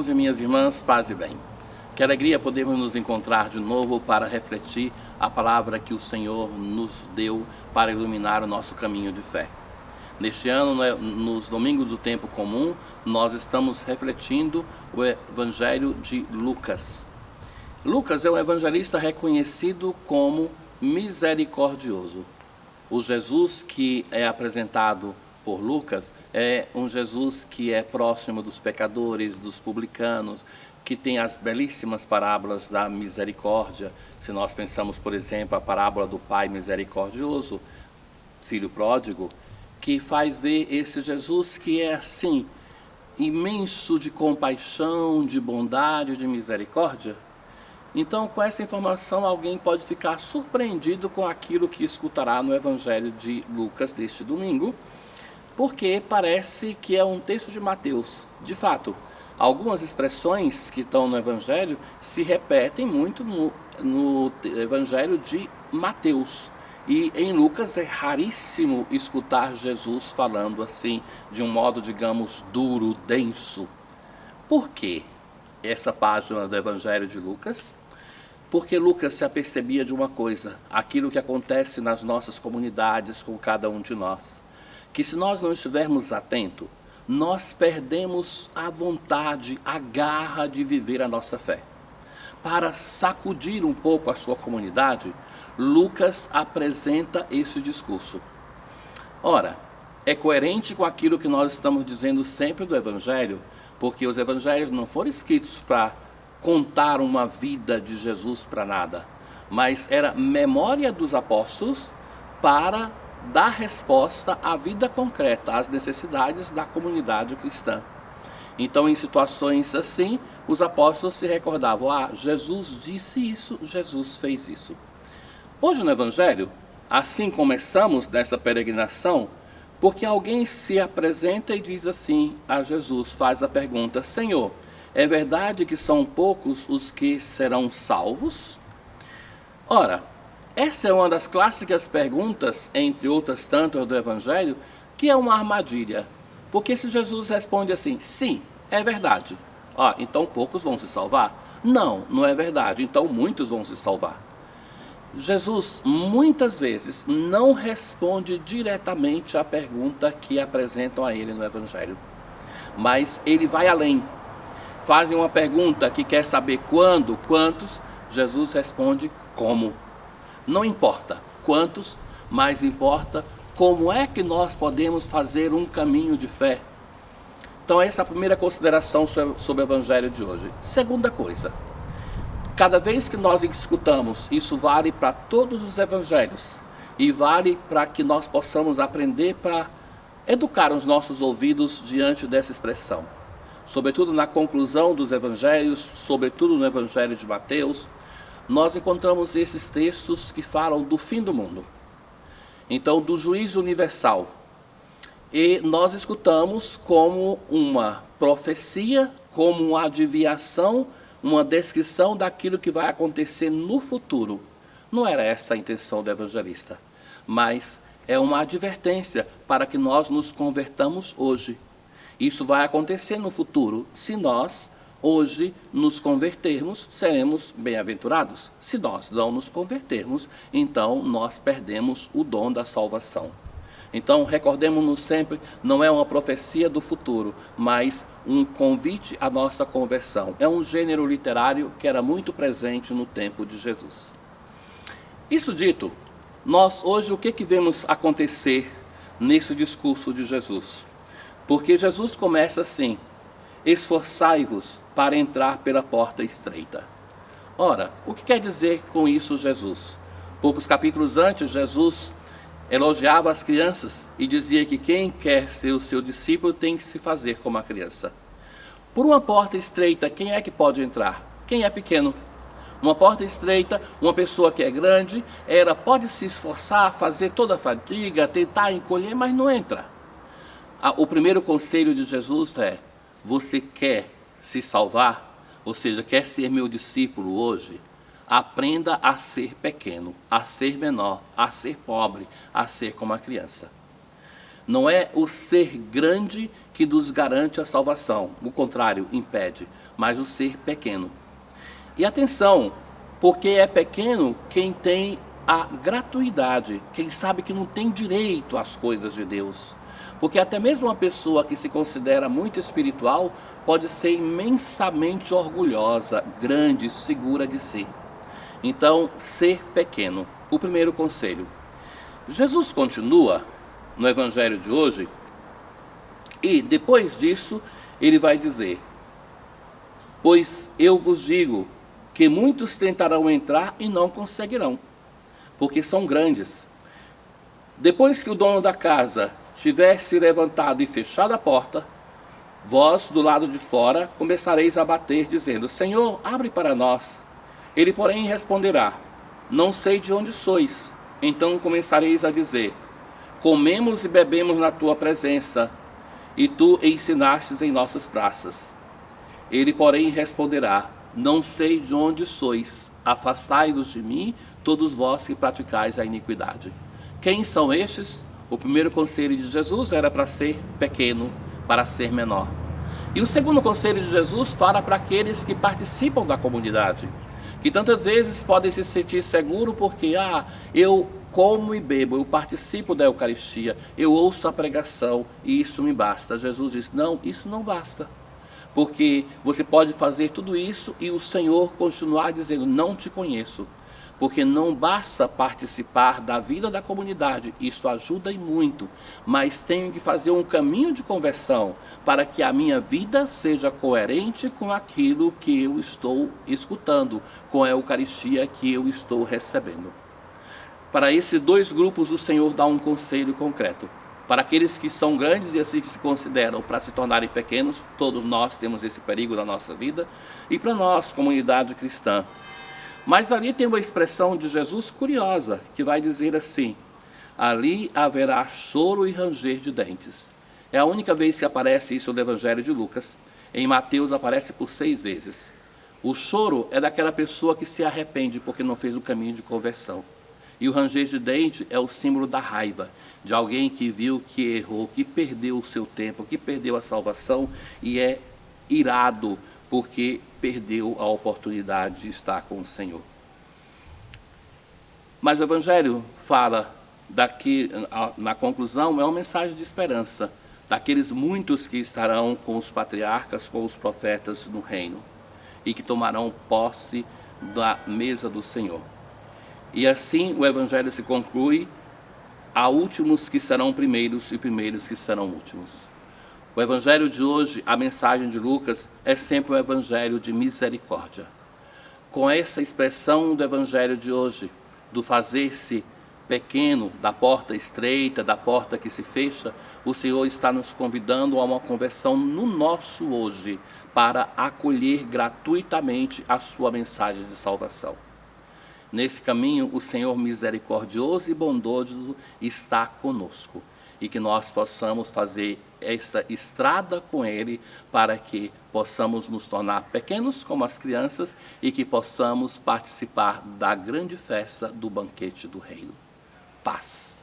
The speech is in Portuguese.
irmãos e minhas irmãs, paz e bem. Que alegria podermos nos encontrar de novo para refletir a palavra que o Senhor nos deu para iluminar o nosso caminho de fé. Neste ano, nos domingos do tempo comum, nós estamos refletindo o Evangelho de Lucas. Lucas é um evangelista reconhecido como misericordioso. O Jesus que é apresentado por Lucas é um Jesus que é próximo dos pecadores, dos publicanos, que tem as belíssimas parábolas da misericórdia. Se nós pensamos, por exemplo, a parábola do pai misericordioso, filho pródigo, que faz ver esse Jesus que é assim, imenso de compaixão, de bondade, de misericórdia. Então, com essa informação, alguém pode ficar surpreendido com aquilo que escutará no Evangelho de Lucas deste domingo, porque parece que é um texto de Mateus. De fato, algumas expressões que estão no Evangelho se repetem muito no Evangelho de Mateus. E em Lucas é raríssimo escutar Jesus falando assim, de um modo, digamos, duro, denso. Por que essa página do Evangelho de Lucas? Porque Lucas se apercebia de uma coisa, aquilo que acontece nas nossas comunidades com cada um de nós. Que se nós não estivermos atentos, nós perdemos a vontade, a garra de viver a nossa fé. Para sacudir um pouco a sua comunidade, Lucas apresenta esse discurso. Ora, é coerente com aquilo que nós estamos dizendo sempre do Evangelho, porque os Evangelhos não foram escritos para contar uma vida de Jesus para nada, mas era memória dos apóstolos para dar resposta à vida concreta, às necessidades da comunidade cristã. Então, em situações assim, os apóstolos se recordavam: Jesus disse isso, Jesus fez isso. Hoje no Evangelho, assim começamos nessa peregrinação, porque alguém se apresenta e diz assim a Jesus, faz a pergunta: Senhor, é verdade que são poucos os que serão salvos? Ora, essa é uma das clássicas perguntas, entre outras tantas do Evangelho, que é uma armadilha. Porque se Jesus responde assim, sim, é verdade, então poucos vão se salvar? Não, não é verdade, então muitos vão se salvar. Jesus, muitas vezes, não responde diretamente à pergunta que apresentam a ele no Evangelho. Mas ele vai além. Fazem uma pergunta que quer saber quando, quantos, Jesus responde como. Não importa quantos, mas importa como é que nós podemos fazer um caminho de fé. Então essa é a primeira consideração sobre o Evangelho de hoje. Segunda coisa, cada vez que nós escutamos, isso vale para todos os Evangelhos e vale para que nós possamos aprender para educar os nossos ouvidos diante dessa expressão. Sobretudo na conclusão dos Evangelhos, sobretudo no Evangelho de Mateus, nós encontramos esses textos que falam do fim do mundo. Então, do juízo universal. E nós escutamos como uma profecia, como uma adivinhação, uma descrição daquilo que vai acontecer no futuro. Não era essa a intenção do evangelista, mas é uma advertência para que nós nos convertamos hoje. Isso vai acontecer no futuro. Se nós, hoje, nos convertermos, seremos bem-aventurados. Se nós não nos convertermos, então nós perdemos o dom da salvação. Então, recordemos-nos sempre, não é uma profecia do futuro, mas um convite à nossa conversão. É um gênero literário que era muito presente no tempo de Jesus. Isso dito, nós hoje o que vemos acontecer nesse discurso de Jesus? Porque Jesus começa assim: esforçai-vos para entrar pela porta estreita. Ora, o que quer dizer com isso Jesus? Poucos capítulos antes, Jesus elogiava as crianças e dizia que quem quer ser o seu discípulo tem que se fazer como a criança. Por uma porta estreita, quem é que pode entrar? Quem é pequeno. Uma porta estreita, uma pessoa que é grande, ela pode se esforçar, fazer toda a fadiga, tentar encolher, mas não entra. O primeiro conselho de Jesus é: você quer se salvar? Ou seja, quer ser meu discípulo hoje? Aprenda a ser pequeno, a ser menor, a ser pobre, a ser como a criança. Não é o ser grande que nos garante a salvação, o contrário, impede, mas o ser pequeno. E atenção, porque é pequeno quem tem a gratuidade, quem sabe que não tem direito às coisas de Deus. Porque até mesmo uma pessoa que se considera muito espiritual pode ser imensamente orgulhosa, grande, segura de si. Então, ser pequeno. O primeiro conselho. Jesus continua no Evangelho de hoje e depois disso ele vai dizer: pois eu vos digo que muitos tentarão entrar e não conseguirão, porque são grandes. Depois que o dono da casa tiver se levantado e fechado a porta, vós, do lado de fora, começareis a bater, dizendo: Senhor, abre para nós. Ele, porém, responderá: não sei de onde sois. Então começareis a dizer: comemos e bebemos na tua presença, e tu ensinastes em nossas praças. Ele, porém, responderá: não sei de onde sois. Afastai-vos de mim, todos vós que praticais a iniquidade. Quem são estes? O primeiro conselho de Jesus era para ser pequeno, para ser menor. E o segundo conselho de Jesus fala para aqueles que participam da comunidade, que tantas vezes podem se sentir seguros porque eu como e bebo, eu participo da Eucaristia, eu ouço a pregação e isso me basta. Jesus diz: não, isso não basta. Porque você pode fazer tudo isso e o Senhor continuar dizendo: não te conheço. Porque não basta participar da vida da comunidade, isso ajuda e muito, mas tenho que fazer um caminho de conversão para que a minha vida seja coerente com aquilo que eu estou escutando, com a Eucaristia que eu estou recebendo. Para esses dois grupos o Senhor dá um conselho concreto. Para aqueles que são grandes e assim que se consideram para se tornarem pequenos, todos nós temos esse perigo na nossa vida, e para nós, comunidade cristã. Mas ali tem uma expressão de Jesus curiosa, que vai dizer assim: ali haverá choro e ranger de dentes. É a única vez que aparece isso no Evangelho de Lucas. Em Mateus aparece por 6 vezes. O choro é daquela pessoa que se arrepende porque não fez o caminho de conversão. E o ranger de dente é o símbolo da raiva, de alguém que viu que errou, que perdeu o seu tempo, que perdeu a salvação e é irado porque perdeu a oportunidade de estar com o Senhor. Mas o Evangelho fala, na conclusão, é uma mensagem de esperança, daqueles muitos que estarão com os patriarcas, com os profetas no reino, e que tomarão posse da mesa do Senhor. E assim o Evangelho se conclui: há últimos que serão primeiros e primeiros que serão últimos. O Evangelho de hoje, a mensagem de Lucas, é sempre o Evangelho de misericórdia. Com essa expressão do Evangelho de hoje, do fazer-se pequeno, da porta estreita, da porta que se fecha, o Senhor está nos convidando a uma conversão no nosso hoje, para acolher gratuitamente a sua mensagem de salvação. Nesse caminho, o Senhor misericordioso e bondoso está conosco, e que nós possamos fazer esta estrada com Ele para que possamos nos tornar pequenos como as crianças e que possamos participar da grande festa do banquete do Reino. Paz.